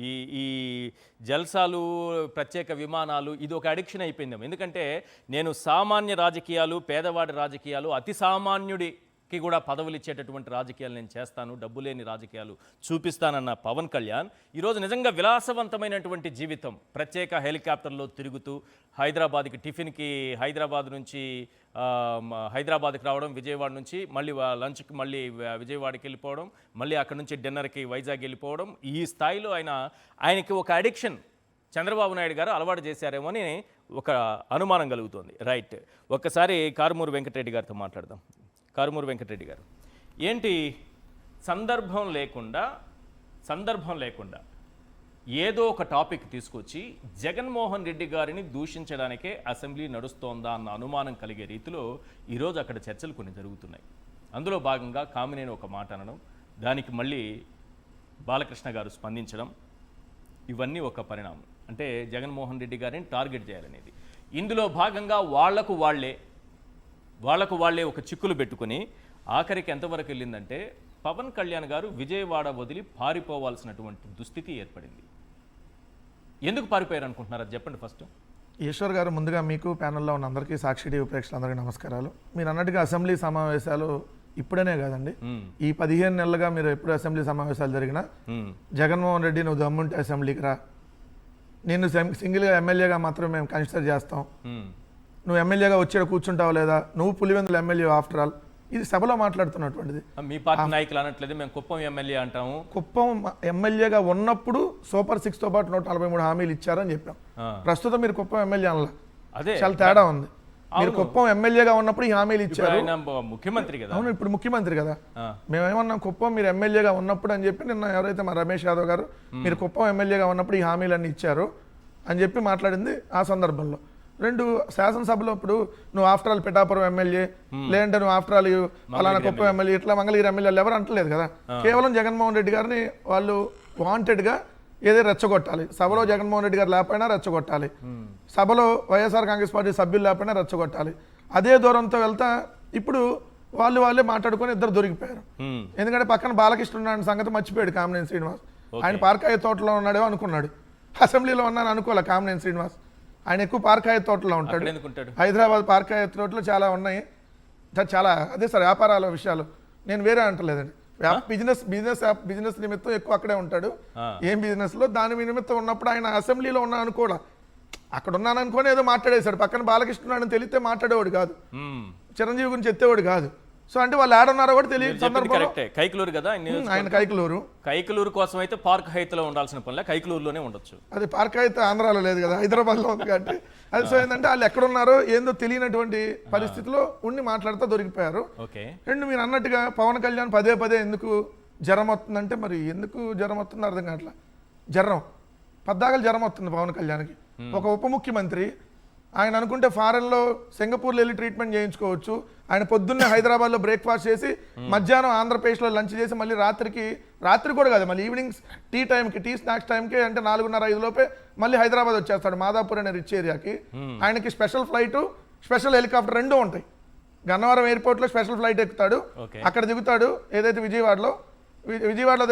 ఈ ఈ జల్సాలు, ప్రత్యేక విమానాలు ఇది ఒక అడిక్షన్ అయిపోయిందేమో. ఎందుకంటే నేను సామాన్య రాజకీయాలు, పేదవాడి రాజకీయాలు, అతి సామాన్యుడికి కూడా పదవులు ఇచ్చేటటువంటి రాజకీయాలు నేను చేస్తాను, డబ్బు లేని రాజకీయాలు చూపిస్తానన్న పవన్ కళ్యాణ్ ఈరోజు నిజంగా విలాసవంతమైనటువంటి జీవితం, ప్రత్యేక హెలికాప్టర్లో తిరుగుతూ హైదరాబాద్కి టిఫిన్కి హైదరాబాద్ నుంచి హైదరాబాద్కి రావడం, విజయవాడ నుంచి మళ్ళీ లంచ్కి మళ్ళీ విజయవాడకి వెళ్ళిపోవడం, మళ్ళీ అక్కడ నుంచి డిన్నర్కి వైజాగ్ వెళ్ళిపోవడం, ఈ స్థాయిలో ఆయనకి ఒక అడిక్షన్ చంద్రబాబు నాయుడు గారు అలవాటు చేశారేమో అని ఒక అనుమానం కలుగుతుంది. రైట్, ఒక్కసారి కారుమూరి వెంకటరెడ్డి గారితో మాట్లాడదాం. కారుమూరి వెంకటరెడ్డి గారు, ఏంటి సందర్భం లేకుండా ఏదో ఒక టాపిక్ తీసుకొచ్చి జగన్మోహన్ రెడ్డి గారిని దూషించడానికే అసెంబ్లీ నడుస్తోందా అన్న అనుమానం కలిగే రీతిలో ఈరోజు అక్కడ చర్చలు కొన్ని జరుగుతున్నాయి. అందులో భాగంగా కామినేని ఒక మాట అనడం, దానికి మళ్ళీ బాలకృష్ణ గారు స్పందించడం, ఇవన్నీ ఒక పరిణామం. అంటే జగన్మోహన్ రెడ్డి గారిని టార్గెట్ చేయాలనేది. ఇందులో భాగంగా వాళ్లకు వాళ్ళే ఒక చిక్కులు పెట్టుకుని ఆఖరికి ఎంతవరకు వెళ్ళిందంటే పవన్ కళ్యాణ్ గారు విజయవాడ వదిలి పారిపోవాల్సినటువంటి దుస్థితి ఏర్పడింది. ఎందుకు పారిపోయారు అనుకుంటున్నారు, అది చెప్పండి ఫస్ట్. ఈశ్వర్ గారు, ముందుగా మీకు ప్యానెల్లో ఉన్న అందరికీ, సాక్షి టీవీ ప్రేక్షకులందరికీ నమస్కారాలు. మీరు అన్నట్టుగా అసెంబ్లీ సమావేశాలు ఇప్పుడనే కాదండి, ఈ 15 నెలలుగా మీరు ఎప్పుడు అసెంబ్లీ సమావేశాలు జరిగినా జగన్మోహన్ రెడ్డి నువ్వు దమ్ముంటే అసెంబ్లీకి రా, నిన్ను సింగిల్గా ఎమ్మెల్యేగా మాత్రం మేము కన్సిడర్ చేస్తాం, నువ్వు ఎమ్మెల్యేగా వచ్చి కూర్చుంటావు లేదా, నువ్వు పులివెందుల ఎమ్మెల్యే ఆఫ్టర్ ఆల్, ఇది సభలో మాట్లాడుతున్నటువంటిది. మీ పార్టీ నాయకులు అనట్లేదు, మేము కుప్పం ఎమ్మెల్యే అంటాము. కుప్పం ఎమ్మెల్యేగా ఉన్నప్పుడు సూపర్ 6తో పాటు 143 హామీలు ఇచ్చారని చెప్పాం. ప్రస్తుతం మీరు కుప్పం ఎమ్మెల్యే అనలా, అదే చాలా తేడా ఉంది. మీరు కుప్పం ఎమ్మెల్యేగా ఉన్నప్పుడు ఈ హామీలు ఇచ్చారు, ముఖ్యమంత్రి కదా. అవును, ఇప్పుడు ముఖ్యమంత్రి కదా. మేమేమన్నాం, కుప్పం మీరు ఎమ్మెల్యేగా ఉన్నప్పుడు అని చెప్పి నిన్న ఎవరైతే మా రమేష్ యాదవ్ గారు మీరు కుప్పం ఎమ్మెల్యేగా ఉన్నప్పుడు ఈ హామీలన్నీ ఇచ్చారు అని చెప్పి మాట్లాడింది. ఆ సందర్భంలో రెండు శాసనసభలో ఇప్పుడు నువ్వు ఆఫ్టర్ ఆల్ పిఠాపురం ఎమ్మెల్యే, లేదంటే నువ్వు ఆఫ్టర్ ఆల్ అలానా కుప్పం ఎమ్మెల్యే, ఇట్లా మంగళగిరి ఎమ్మెల్యేలు ఎవరు అంటలేదు కదా. కేవలం జగన్మోహన్ రెడ్డి గారిని వాళ్ళు వాంటెడ్గా ఏదో రెచ్చగొట్టాలి. సభలో జగన్మోహన్ రెడ్డి గారు లేకపోయినా రెచ్చగొట్టాలి, సభలో వైఎస్ఆర్ కాంగ్రెస్ పార్టీ సభ్యులు లేకపోయినా రెచ్చగొట్టాలి. అదే దూరంతో వెళ్తా ఇప్పుడు వాళ్ళే మాట్లాడుకొని ఇద్దరు దొరికిపోయారు. ఎందుకంటే పక్కన బాలకృష్ణ ఉన్న సంగతి మర్చిపోయాడు కామినేని శ్రీనివాస్. ఆయన పార్కాయ తోటలో ఉన్నాడేమో అనుకున్నాడు, అసెంబ్లీలో ఉన్నాను అనుకోలే కామినేని శ్రీనివాస్. ఆయన ఎక్కువ పార్కాయ తోటలో ఉంటాడు. హైదరాబాద్ పార్కాయ తోటలు చాలా ఉన్నాయి, చాలా అదే సార్ వ్యాపారాల విషయాలు, నేను వేరే అంటలేదండి. బిజినెస్ నిమిత్తం ఎక్కువ అక్కడే ఉంటాడు. ఏం బిజినెస్ లో దాని నిమిత్తం ఉన్నప్పుడు ఆయన అసెంబ్లీలో ఉన్నా అనుకోడా, అక్కడ ఉన్నాను అనుకోని ఏదో మాట్లాడేశాడు. పక్కన బాలకృష్ణ అని తెలిస్తే మాట్లాడేవాడు కాదు, చిరంజీవి గురించి ఎత్తేవాడు కాదు. సో అంటే వాళ్ళు ఆడున్నారో కూడా తెలియదు సందర్భంలో. కైకలూరు కదా ఆయన, కైకలూరు కోసం అయితే పార్క్ హైత్లో ఉండాల్సిన పనిలే కైకలూరులోనే ఉండొచ్చు. అది పార్క్ అయితే ఆంధ్రాలో లేదు కదా, హైదరాబాద్లో ఉంది కాబట్టి. అది సో ఏంటంటే వాళ్ళు ఎక్కడున్నారో ఏందో తెలియనటువంటి పరిస్థితిలో ఉండి మాట్లాడుతూ దొరికిపోయారు. రెండు మీరు అన్నట్టుగా పవన్ కళ్యాణ్ పదే ఎందుకు జ్వరం వస్తుందంటే, మరి ఎందుకు జ్వరం వస్తుందో అర్థం కావట్లా. పద్దాకలు జ్వరం వస్తుంది పవన్ కళ్యాణ్కి. ఒక ఉప ముఖ్యమంత్రి ఆయన అనుకుంటే ఫారెన్లో సింగపూర్లో వెళ్ళి ట్రీట్మెంట్ చేయించుకోవచ్చు. ఆయన పొద్దున్నే హైదరాబాద్లో బ్రేక్ఫాస్ట్ చేసి మధ్యాహ్నం ఆంధ్రప్రదేశ్లో లంచ్ చేసి మళ్ళీ రాత్రి కూడా కాదు, మళ్ళీ ఈవినింగ్స్ టీ స్నాక్స్ టైంకి అంటే 4:30-5 లోపే మళ్ళీ హైదరాబాద్ వచ్చేస్తాడు, మాదాపూర్ అనే రిచ్ ఏరియాకి. ఆయనకి స్పెషల్ ఫ్లైట్, స్పెషల్ హెలికాప్టర్ రెండూ ఉంటాయి. గన్నవరం ఎయిర్పోర్ట్లో స్పెషల్ ఫ్లైట్ ఎక్కుతాడు, అక్కడ దిగుతాడు. ఏదైతే విజయవాడలో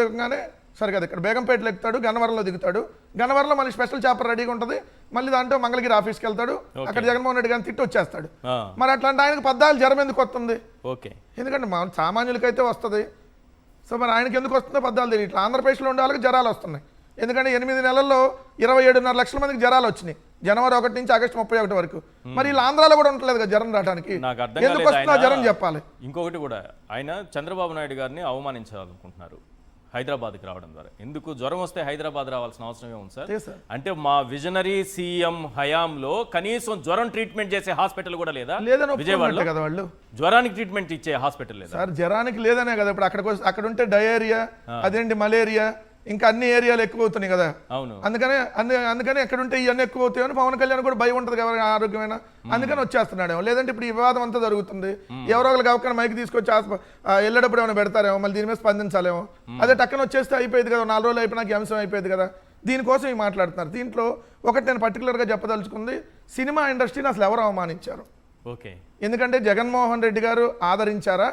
దిగగానే సరే కదా, ఇక్కడ బేగంపేటలో ఎక్కుతాడు, గన్నవరంలో దిగుతాడు. గన్నవరంలో మళ్ళీ స్పెషల్ చాపర్ రెడీగా ఉంటుంది, మళ్ళీ దాంట్లో మంగళగిరి ఆఫీస్కి వెళ్తాడు, అక్కడ జగన్మోహన్ రెడ్డి గారిని తిట్టి వచ్చేస్తాడు. మరి అట్లాంటి ఆయనకు పద్దాలు జ్వరం ఎందుకు వస్తుంది? ఎందుకంటే సామాన్యులకైతే వస్తుంది, సో మరి ఆయనకి ఎందుకు వస్తుందో పద్దాలు తెలియదు. ఇట్లా ఆంధ్రప్రదేశ్లో ఉండే వాళ్ళకి జ్వరాలు వస్తున్నాయి. ఎందుకంటే 8 నెలల్లో 27.5 లక్షల మందికి జ్వరాలు వచ్చినాయి, జనవరి 1 నుంచి ఆగస్టు 31 వరకు. మరి ఇలా ఆంధ్రాలో కూడా ఉండలేదు కదా జ్వరం రావడానికి, ఎందుకు వస్తుందో జ్వరం చెప్పాలి. ఇంకొకటి కూడా, ఆయన చంద్రబాబు నాయుడు గారిని అవమానించాలనుకుంటున్నారు హైదరాబాద్కి రావడం ద్వారా. ఎందుకు జ్వరం వస్తే హైదరాబాద్ రావాల్సిన అవసరం ఏముంది సార్? అంటే మా విజనరీ సీఎం హయాంలో కనీసం జ్వరం ట్రీట్మెంట్ చేసే హాస్పిటల్ కూడా లేదా? విజయవాడలో కదా వాళ్ళు జ్వరానికి ట్రీట్మెంట్ ఇచ్చే హాస్పిటల్ లేదా సార్? జ్వరానికి లేదనే కదా. ఇప్పుడు అక్కడ ఉంటే డయేరియా, అదేంటి మలేరియా, ఇంకా అన్ని ఏరియాలు ఎక్కువ అవుతున్నాయి కదా. అవును, అందుకని ఎక్కడ ఉంటే ఇవన్నీ ఎక్కువ అవుతాయని పవన్ కళ్యాణ్ కూడా భయం ఉంటుంది కదా ఆరోగ్యమైన, అందుకని వచ్చేస్తున్నాడేమో. లేదంటే ఇప్పుడు ఈ వివాదం అంతా జరుగుతుంది, ఎవరో ఒకరికి అవకాశం మైకి తీసుకొచ్చి వెళ్ళేటప్పుడు ఏమైనా పెడతారేమో, మళ్ళీ దీని మీద స్పందించాలేమో. అదే టక్కన వచ్చేస్తే అయిపోయింది కదా, 4 రోజులు అయిపోయినాక అంశం అయిపోయింది కదా. దీనికోసం ఈ మాట్లాడుతున్నారు. దీంట్లో ఒకటి నేను పర్టికులర్గా చెప్పదలుచుకుంది, సినిమా ఇండస్ట్రీని అసలు ఎవరు అవమానించారు? ఎందుకంటే జగన్మోహన్ రెడ్డి గారు ఆదరించారా,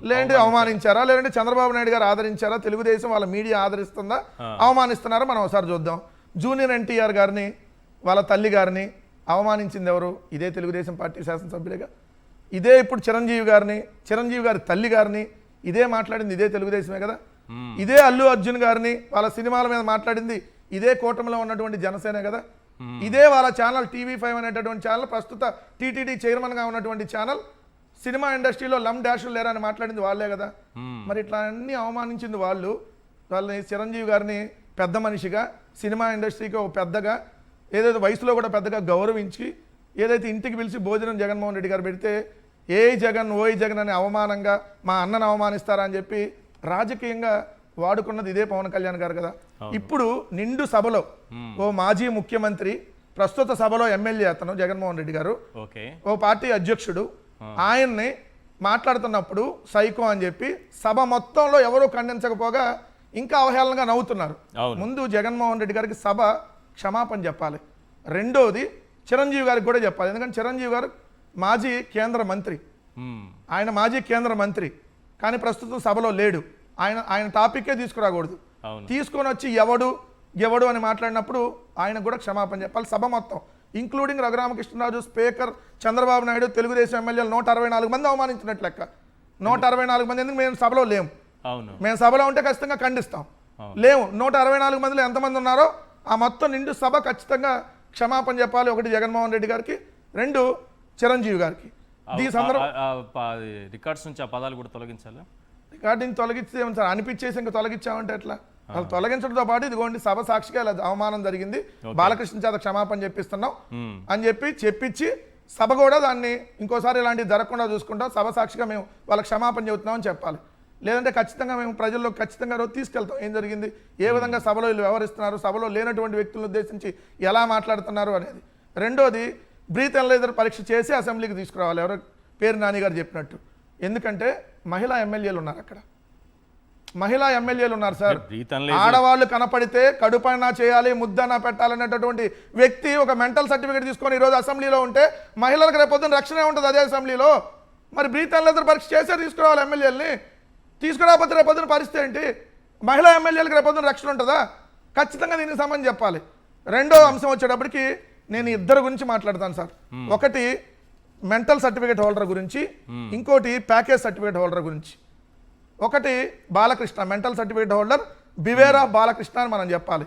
లేదంటే అవమానించారా, లేదంటే చంద్రబాబు నాయుడు గారు ఆదరించారా, తెలుగుదేశం వాళ్ళ మీడియా ఆదరిస్తుందా, అవమానిస్తున్నారా మనం ఒకసారి చూద్దాం. జూనియర్ ఎన్టీఆర్ గారిని, వాళ్ళ తల్లి గారిని అవమానించింది ఎవరు? ఇదే తెలుగుదేశం పార్టీ శాసనసభ్యులుగా. ఇదే ఇప్పుడు చిరంజీవి గారి తల్లి గారిని ఇదే మాట్లాడింది ఇదే తెలుగుదేశమే కదా. ఇదే అల్లు అర్జున్ గారిని వాళ్ళ సినిమాల మీద మాట్లాడింది ఇదే కూటమిలో ఉన్నటువంటి జనసేనే కదా. ఇదే వాళ్ళ ఛానల్ TV5 అనేటటువంటి ఛానల్, ప్రస్తుత టీటీడీ చైర్మన్గా ఉన్నటువంటి ఛానల్, సినిమా ఇండస్ట్రీలో లమ్ డాషులు లేరా అని మాట్లాడింది వాళ్ళే కదా. మరి ఇట్లా అన్ని అవమానించింది వాళ్ళని చిరంజీవి గారిని పెద్ద మనిషిగా, సినిమా ఇండస్ట్రీకి ఒక పెద్దగా, ఏదైతే వయసులో కూడా పెద్దగా గౌరవించి, ఏదైతే ఇంటికి పిలిచి భోజనం జగన్మోహన్ రెడ్డి గారు పెడితే ఓయ్ జగన్ అని అవమానంగా మా అన్నను అవమానిస్తారా అని చెప్పి రాజకీయంగా వాడుకున్నది ఇదే పవన్ కళ్యాణ్ గారు కదా. ఇప్పుడు నిండు సభలో ఓ మాజీ ముఖ్యమంత్రి, ప్రస్తుత సభలో ఎమ్మెల్యే అతను జగన్మోహన్ రెడ్డి గారు, ఓ పార్టీ అధ్యక్షుడు, ఆయన్ని మాట్లాడుతున్నప్పుడు సైకో అని చెప్పి సభ మొత్తంలో ఎవరూ ఖండించకపోగా ఇంకా అవహేళనగా నవ్వుతున్నారు. ముందు జగన్మోహన్ రెడ్డి గారికి సభ క్షమాపణ చెప్పాలి. రెండోది చిరంజీవి గారికి కూడా చెప్పాలి. ఎందుకంటే చిరంజీవి గారు మాజీ కేంద్ర మంత్రి, ఆయన మాజీ కేంద్ర మంత్రి, కానీ ప్రస్తుతం సభలో లేడు. ఆయన టాపిక్కే తీసుకురాకూడదు. తీసుకొని వచ్చి ఎవడు అని మాట్లాడినప్పుడు ఆయనకు కూడా క్షమాపణ చెప్పాలి సభ మొత్తం, ఇంక్లూడింగ్ రఘురామకృష్ణరాజు, స్పీకర్, చంద్రబాబు నాయుడు, తెలుగుదేశం ఎమ్మెల్యేలు 164 మంది అవమానించినట్లు లెక్క. 164 మంది ఎందుకు? మేము సభలో లేము. మేము సభలో ఉంటే ఖచ్చితంగా ఖండిస్తాం. లేవు 164 మందిలో ఎంతమంది ఉన్నారో ఆ మొత్తం నిండు సభ ఖచ్చితంగా క్షమాపణ చెప్పాలి. ఒకటి జగన్మోహన్ రెడ్డి గారికి, రెండు చిరంజీవి గారికి. ఈ రికార్డ్స్ నుంచి ఆ పదాలు కూడా తొలగించాలి. రికార్డింగ్ తొలగిస్తే సార్ అనిపించేసి ఇంకా తొలగించామంటే ఎట్లా? వాళ్ళు తొలగించడంతో పాటు ఇదిగోండి సభ సాక్షిగా ఇలా అవమానం జరిగింది, బాలకృష్ణ చేత క్షమాపణ చెప్పిస్తున్నాం అని చెప్పించి సభ కూడా దాన్ని ఇంకోసారి ఇలాంటివి జరగకుండా చూసుకుంటాం, సభ సాక్షిగా మేము వాళ్ళకి క్షమాపణ చెబుతున్నామని చెప్పాలి. లేదంటే ఖచ్చితంగా మేము ప్రజల్లో ఖచ్చితంగా తీసుకెళ్తాం ఏం జరిగింది, ఏ విధంగా సభలో వీళ్ళు వ్యవహరిస్తున్నారు, సభలో లేనటువంటి వ్యక్తులను ఉద్దేశించి ఎలా మాట్లాడుతున్నారు అనేది. రెండోది బ్రీత్ అనలైజర్ పరీక్ష చేసి అసెంబ్లీకి తీసుకురావాలి, ఎవరో పేరు నాని గారు చెప్పినట్టు. ఎందుకంటే మహిళా ఎమ్మెల్యేలు ఉన్నారు అక్కడ, మహిళా ఎమ్మెల్యేలు ఉన్నారు సార్. ఆడవాళ్ళు కనపడితే కడుపైనా చేయాలి, ముద్దనా పెట్టాలనేటటువంటి వ్యక్తి ఒక మెంటల్ సర్టిఫికేట్ తీసుకొని ఈరోజు అసెంబ్లీలో ఉంటే మహిళలకు రేపొద్దున రక్షణ ఉంటుంది అదే అసెంబ్లీలో. మరి బ్రీత్ అనలైజర్ పరీక్ష చేసే తీసుకురావాలి ఎమ్మెల్యేలని. తీసుకురాకపోతే రేపొద్దున పరిస్థితి ఏంటి? మహిళా ఎమ్మెల్యేలకు రేపొద్దున రక్షణ ఉంటుందా? ఖచ్చితంగా దీనికి సంబంధించి చెప్పాలి. రెండో అంశం వచ్చేటప్పటికి నేను ఇద్దరు గురించి మాట్లాడతాను సార్. ఒకటి మెంటల్ సర్టిఫికేట్ హోల్డర్ గురించి, ఇంకోటి ప్యాకేజ్ సర్టిఫికేట్ హోల్డర్ గురించి. ఒకటి బాలకృష్ణ మెంటల్ సర్టిఫికేట్ హోల్డర్, బివేరా బాలకృష్ణ అని మనం చెప్పాలి.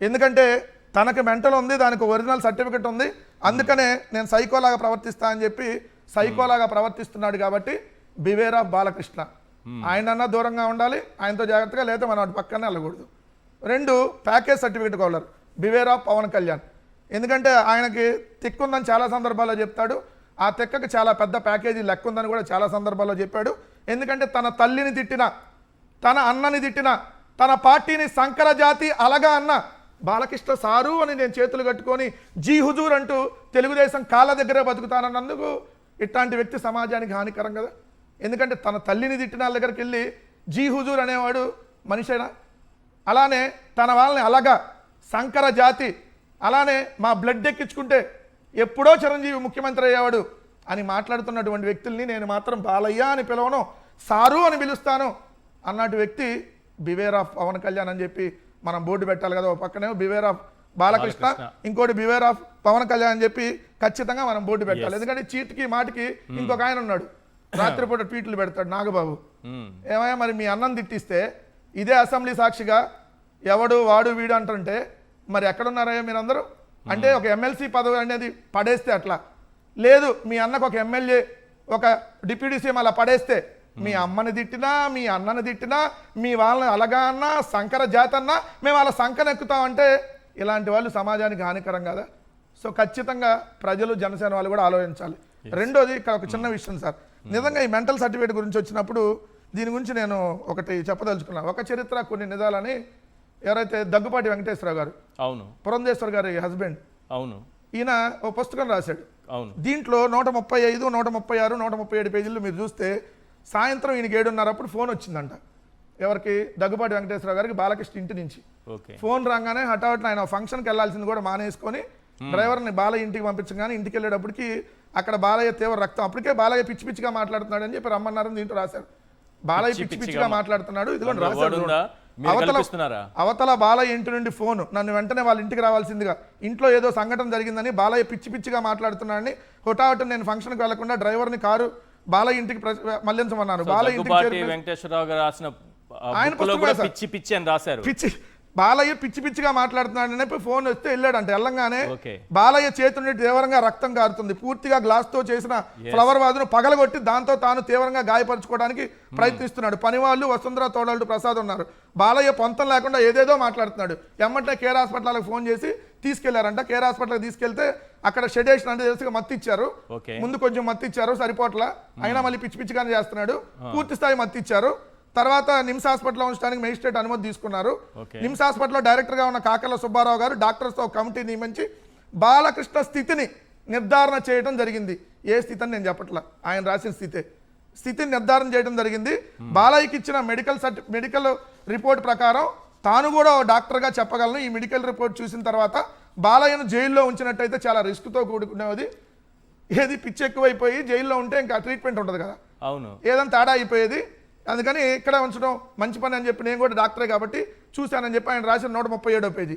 ఎందుకంటే తనకు మెంటల్ ఉంది, దానికి ఒరిజినల్ సర్టిఫికేట్ ఉంది, అందుకనే నేను సైకోలాగా ప్రవర్తిస్తా అని చెప్పి సైకోలాగా ప్రవర్తిస్తున్నాడు కాబట్టి బివేరా బాలకృష్ణ. ఆయనన్నా దూరంగా ఉండాలి, ఆయనతో జాగ్రత్తగా, లేకపోతే మనం అటు పక్కనే వెళ్ళకూడదు. రెండు ప్యాకేజ్ సర్టిఫికేట్ హోల్డర్ బివేరా పవన్ కళ్యాణ్. ఎందుకంటే ఆయనకి తిక్కుందని చాలా సందర్భాల్లో చెప్తాడు, ఆ తెక్కకి చాలా పెద్ద ప్యాకేజీ లెక్క ఉందని కూడా చాలా సందర్భాల్లో చెప్పాడు. ఎందుకంటే తన తల్లిని తిట్టిన, తన అన్నని తిట్టిన, తన పార్టీని సంకర జాతి అలగా అన్న బాలకృష్ణ సారు అని నేను చేతులు కట్టుకొని జీ హుజూర్ అంటూ తెలుగుదేశం కాళ్ళ దగ్గరే బతుకుతానన్నందుకు ఇట్లాంటి వ్యక్తి సమాజానికి హానికరం కదా. ఎందుకంటే తన తల్లిని తిట్టిన వాళ్ళ దగ్గరికి వెళ్ళి జీ హుజూర్ అనేవాడు మనిషేనా? అలానే తన వాళ్ళని అలగా సంకర జాతి, అలానే మా బ్లడ్ ఎక్కించుకుంటే ఎప్పుడో చిరంజీవి ముఖ్యమంత్రి అయ్యేవాడు అని మాట్లాడుతున్నటువంటి వ్యక్తుల్ని నేను మాత్రం బాలయ్య అని పిలవను, సారు అని పిలుస్తాను అన్నట్టు వ్యక్తి బివేర్ ఆఫ్ పవన్ కళ్యాణ్ అని చెప్పి మనం బోర్డు పెట్టాలి కదా. ఒక పక్కనే బివేర్ ఆఫ్ బాలకృష్ణ, ఇంకోటి బివేర్ ఆఫ్ పవన్ కళ్యాణ్ అని చెప్పి ఖచ్చితంగా మనం బోర్డు పెట్టాలి. ఎందుకంటే చీటికి మాటికి ఇంకొక ఆయన ఉన్నాడు, రాత్రిపూట ట్వీట్లు పెడతాడు, నాగబాబు. ఏమయ్యా మరి మీ అన్నం తిట్టిస్తే ఇదే అసెంబ్లీ సాక్షిగా ఎవడు వాడు వీడు అంటుంటే మరి ఎక్కడున్నారయ్యా మీరందరూ? అంటే ఒక ఎమ్మెల్సీ పదవి అనేది పడేస్తే అట్లా లేదు, మీ అన్నకు ఒక ఎమ్మెల్యే, ఒక డిప్యూటీ సీఎం అలా పడేస్తే మీ అమ్మని తిట్టినా, మీ అన్నని తిట్టినా, మీ వాళ్ళని అలగా అన్నా, సంకర జాతి అన్నా మేము వాళ్ళ సంకనెక్కుతామంటే ఇలాంటి వాళ్ళు సమాజానికి హానికరం కదా. సో ఖచ్చితంగా ప్రజలు, జనసేన వాళ్ళు కూడా ఆలోచించాలి. రెండోది ఇక్కడ ఒక చిన్న విషయం సార్, నిజంగా ఈ మెంటల్ సర్టిఫికేట్ గురించి వచ్చినప్పుడు దీని గురించి నేను ఒకటి చెప్పదలుచుకున్నాను. ఒక చరిత్ర కొన్ని నిజాలని ఎవరైతే దగ్గుపాటి వెంకటేశ్వరరావు గారు, అవును, పురంధేశ్వర్ గారి హస్బెండ్, అవును, ఈయన ఓ పుస్తకం రాశాడు. అవును, దీంట్లో 135, 136, 137 పేజీలు మీరు చూస్తే సాయంత్రం ఈయనకి 7:30 అప్పుడు ఫోన్ వచ్చిందంట. ఎవరికి? దగ్గుపాటి వెంకటేశ్వరరావు గారికి బాలకృష్ణ ఇంటి నుంచి ఫోన్ రాగానే హఠాత్తున ఆయన ఫంక్షన్కి వెళ్లాల్సింది కూడా మానేసుకొని డ్రైవర్ని బాల ఇంటికి పంపించగానే ఇంటికి వెళ్ళేటప్పటికి అక్కడ బాలయ్య తీవ్ర రక్తం, అప్పటికే బాలయ్య పిచ్చి పిచ్చిగా మాట్లాడుతున్నాడు అని చెప్పి రమ్మన్నారని దీంట్లో రాశారు. బాలయ్య పిచ్చి పిచ్చిగా మాట్లాడుతున్నాడు, ఇదిగోండి రాశారు. అవతల బాలయ్య ఇంటి నుండి ఫోన్, నన్ను వెంటనే వాళ్ళ ఇంటికి రావాల్సిందిగా, ఇంట్లో ఏదో సంఘటన జరిగిందని బాలయ్య పిచ్చి పిచ్చిగా మాట్లాడుతున్నాడని హుటాహుటిన నేను ఫంక్షన్కి వెళ్లకుండా డ్రైవర్ని కారు బాలయ్య ఇంటికి మళ్లించమన్నారు. బాలయ్య ఇంటికి వెంకటేశ్వరరావు గారు రాసిన ఆయన పిచ్చి పిచ్చి అని రాశారు. పిచ్చి బాలయ్య పిచ్చి పిచ్చిగా మాట్లాడుతున్నాడని ఫోన్ వస్తే వెళ్ళాడంట. వెళ్ళంగానే బాలయ్య చేతి నుండి తీవ్రంగా రక్తం కారుతుంది. పూర్తిగా గ్లాస్ తో చేసిన ఫ్లవర్ వాజును పగలగొట్టి దాంతో తాను తీవ్రంగా గాయపరచుకోవడానికి ప్రయత్నిస్తున్నాడు. పనివాళ్ళు వసుంధర తోడళ్ళు ప్రసాద్ ఉన్నారు. బాలయ్య పొంతం లేకుండా ఏదేదో మాట్లాడుతున్నాడు. ఎమ్మంటే కేర్ హాస్పిటల్కి ఫోన్ చేసి తీసుకెళ్లారంట. కేర్ హాస్పిటల్కి తీసుకెళ్తే అక్కడ షెడేషన్ అంటే తెలుసుగా మత్తిచ్చారు. ముందు కొంచెం మత్తిచ్చారు, సరిపోట్ల, అయినా మళ్ళీ పిచ్చి పిచ్చిగానే చేస్తున్నాడు. పూర్తి స్థాయి మత్తిచ్చారు. తర్వాత నిమ్స్ హాస్పిటల్లో ఉంచడానికి మేజిస్ట్రేట్ అనుమతి తీసుకున్నారు. నిమ్స్ హాస్పిటల్లో డైరెక్టర్గా ఉన్న కాకర్ల సుబ్బారావు గారు డాక్టర్స్తో కమిటీ నియమించి బాలకృష్ణ స్థితిని నిర్ధారణ చేయడం జరిగింది. ఏ స్థితి అని నేను చెప్పట్లా, ఆయన రాసిన స్థితిని నిర్ధారణ చేయడం జరిగింది. బాలయ్యకి ఇచ్చిన మెడికల్ రిపోర్ట్ ప్రకారం తాను కూడా డాక్టర్గా చెప్పగలను. ఈ మెడికల్ రిపోర్ట్ చూసిన తర్వాత బాలయ్యను జైల్లో ఉంచినట్టయితే చాలా రిస్క్తో కూడుకునేది. ఏది పిచ్చి ఎక్కువైపోయి జైల్లో ఉంటే ఇంకా ట్రీట్మెంట్ ఉండదు కదా, అవును, ఏదైనా తేడా అయిపోయేది. అందుకని ఇక్కడ ఉంచడం మంచి పని అని చెప్పి నేను కూడా డాక్టరే కాబట్టి చూశానని చెప్పి ఆయన రాసిన 137వ పేజీ.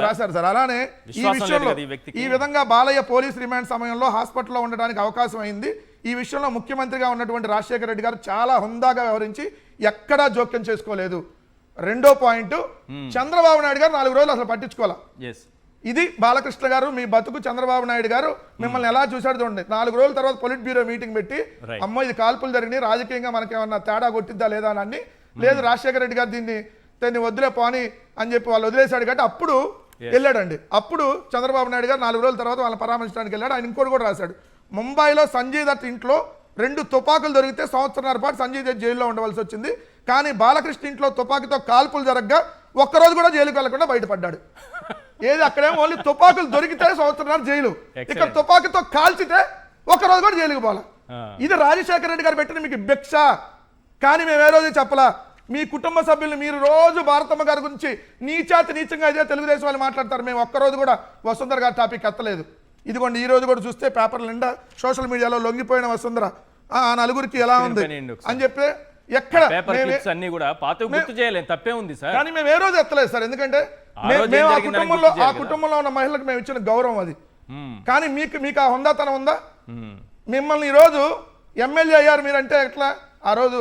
రాశారు సార్. అలానే ఈ విషయంలో ఈ విధంగా బాలయ్య పోలీస్ రిమాండ్ సమయంలో హాస్పిటల్లో ఉండడానికి అవకాశం అయింది. ఈ విషయంలో ముఖ్యమంత్రిగా ఉన్నటువంటి రాజశేఖర రెడ్డి గారు చాలా హుందాగా వ్యవహరించి ఎక్కడా జోక్యం చేసుకోలేదు. రెండో పాయింట్, చంద్రబాబు నాయుడు గారు 4 రోజులు అసలు పట్టించుకోవాలి. ఇది బాలకృష్ణ గారు మీ బతుకు. చంద్రబాబు నాయుడు గారు మిమ్మల్ని ఎలా చూశాడు చూడండి. 4 రోజుల తర్వాత పొలిట్ బ్యూరో మీటింగ్ పెట్టి అమ్మో ఇది కాల్పులు జరిగినాయి, రాజకీయంగా మనకేమన్నా తేడా కొట్టిద్దా లేదా అని, లేదు రాజశేఖర రెడ్డి గారు దీన్ని వదిలే పోని అని చెప్పి వాళ్ళు వదిలేశాడు కాబట్టి అప్పుడు వెళ్ళాడండి. అప్పుడు చంద్రబాబు నాయుడు గారు 4 రోజుల తర్వాత వాళ్ళని పరామర్శించడానికి వెళ్ళాడు. ఆయన ఇంకోటి కూడా రాశాడు. ముంబైలో సంజయ్ దత్ ఇంట్లో 2 తుపాకులు దొరికితే 1.5 సంవత్సరాల పాటు సంజయ్ దత్ జైల్లో ఉండవలసి వచ్చింది. కానీ బాలకృష్ణ ఇంట్లో తుపాకీతో కాల్పులు జరగగా ఒక్కరోజు కూడా జైలుకి వెళ్లకుండా బయటపడ్డాడు. ఏది అక్కడేమో ఓన్లీ తుపాకులు దొరికితే 1 సంవత్సరం జైలు, ఇక్కడ తుపాకీతో కాల్చితే ఒక్కరోజు కూడా జైలుకి పోలా. ఇది రాజశేఖర రెడ్డి గారు పెట్టిన మీకు భిక్ష. కానీ మేము ఏ రోజు చెప్పలా. మీ కుటుంబ సభ్యులు మీరు రోజు భారతమ్మ గారి గురించి నీచాతి నీచంగా ఇదే తెలుగుదేశం వాళ్ళు మాట్లాడతారు. మేము ఒక్కరోజు కూడా వసుంధర గారి టాపిక్ ఎత్తలేదు. ఇదిగోండి ఈ రోజు కూడా చూస్తే పేపర్ల నిండా సోషల్ మీడియాలో లొంగిపోయిన వసుంధర ఆ నలుగురికి ఎలా ఉంది అని చెప్పి ఎక్కడ అన్ని కూడా తప్పే ఉంది సార్. కానీ మేము ఏ రోజు ఎత్తలేదు సార్. ఎందుకంటే మేము ఆ కుటుంబంలో ఉన్న మహిళలకు మేము ఇచ్చిన గౌరవం అది. కానీ మీకు ఆ హుందాతనం ఉందా? మిమ్మల్ని ఈ రోజు ఎమ్మెల్యే అయ్యారు మీరంటే ఎట్లా? ఆ రోజు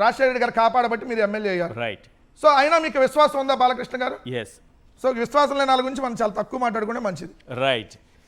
రాజశేఖర రెడ్డి గారు కాపాడబట్టి మీరు ఎమ్మెల్యే అయ్యారు. రైట్. సో అయినా మీకు విశ్వాసం ఉందా బాలకృష్ణ గారు? సో విశ్వాసం లేని వాళ్ళ గురించి మనం చాలా తక్కువ మాట్లాడుకుంటే మంచిది. రైట్.